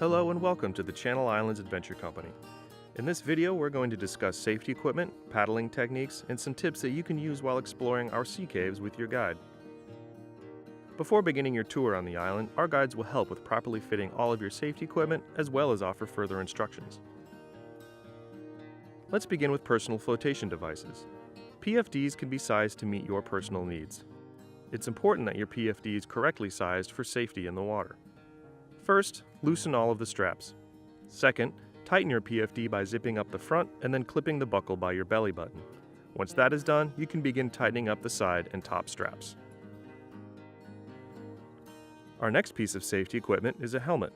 Hello and welcome to the Channel Islands Adventure Company. In this video, we're going to discuss safety equipment, paddling techniques, and some tips that you can use while exploring our sea caves with your guide. Before beginning your tour on the island, our guides will help with properly fitting all of your safety equipment as well as offer further instructions. Let's begin with personal flotation devices. PFDs can be sized to meet your personal needs. It's important that your PFD is correctly sized for safety in the water. First, loosen all of the straps. Second, tighten your PFD by zipping up the front and then clipping the buckle by your belly button. Once that is done, you can begin tightening up the side and top straps. Our next piece of safety equipment is a helmet.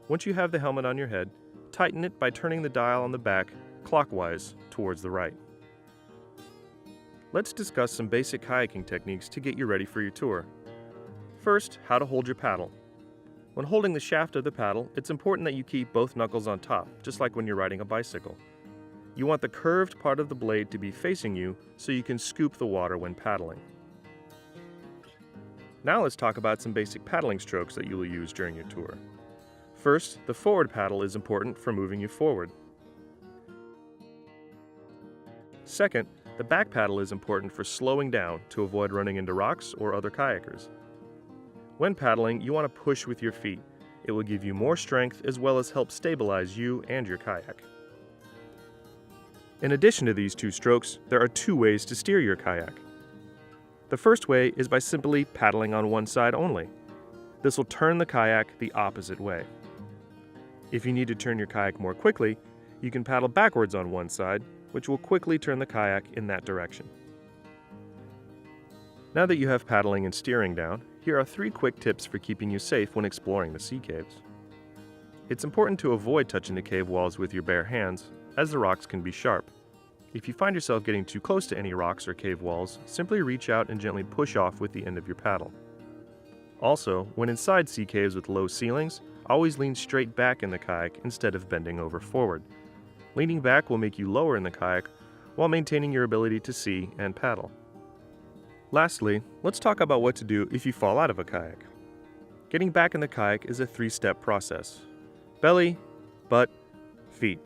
Once you have the helmet on your head, tighten it by turning the dial on the back clockwise towards the right. Let's discuss some basic kayaking techniques to get you ready for your tour. First, how to hold your paddle. When holding the shaft of the paddle, it's important that you keep both knuckles on top, just like when you're riding a bicycle. You want the curved part of the blade to be facing you so you can scoop the water when paddling. Now let's talk about some basic paddling strokes that you will use during your tour. First, the forward paddle is important for moving you forward. Second, the back paddle is important for slowing down to avoid running into rocks or other kayakers. When paddling, you want to push with your feet. It will give you more strength as well as help stabilize you and your kayak. In addition to these two strokes, there are two ways to steer your kayak. The first way is by simply paddling on one side only. This will turn the kayak the opposite way. If you need to turn your kayak more quickly, you can paddle backwards on one side, which will quickly turn the kayak in that direction. Now that you have paddling and steering down, here are 3 quick tips for keeping you safe when exploring the sea caves. It's important to avoid touching the cave walls with your bare hands, as the rocks can be sharp. If you find yourself getting too close to any rocks or cave walls, simply reach out and gently push off with the end of your paddle. Also, when inside sea caves with low ceilings, always lean straight back in the kayak instead of bending over forward. Leaning back will make you lower in the kayak while maintaining your ability to see and paddle. Lastly, let's talk about what to do if you fall out of a kayak. Getting back in the kayak is a 3-step process. Belly, butt, feet.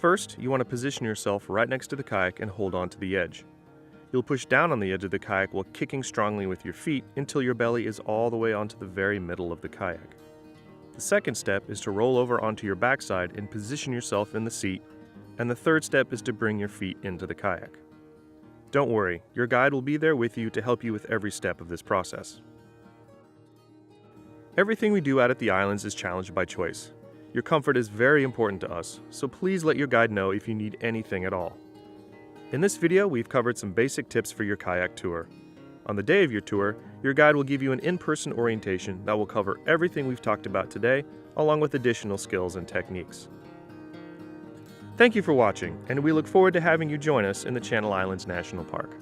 First, you want to position yourself right next to the kayak and hold on to the edge. You'll push down on the edge of the kayak while kicking strongly with your feet until your belly is all the way onto the very middle of the kayak. The second step is to roll over onto your backside and position yourself in the seat, and the third step is to bring your feet into the kayak. Don't worry, your guide will be there with you to help you with every step of this process. Everything we do out at the islands is challenged by choice. Your comfort is very important to us, so please let your guide know if you need anything at all. In this video, we've covered some basic tips for your kayak tour. On the day of your tour, your guide will give you an in-person orientation that will cover everything we've talked about today, along with additional skills and techniques. Thank you for watching, and we look forward to having you join us in the Channel Islands National Park.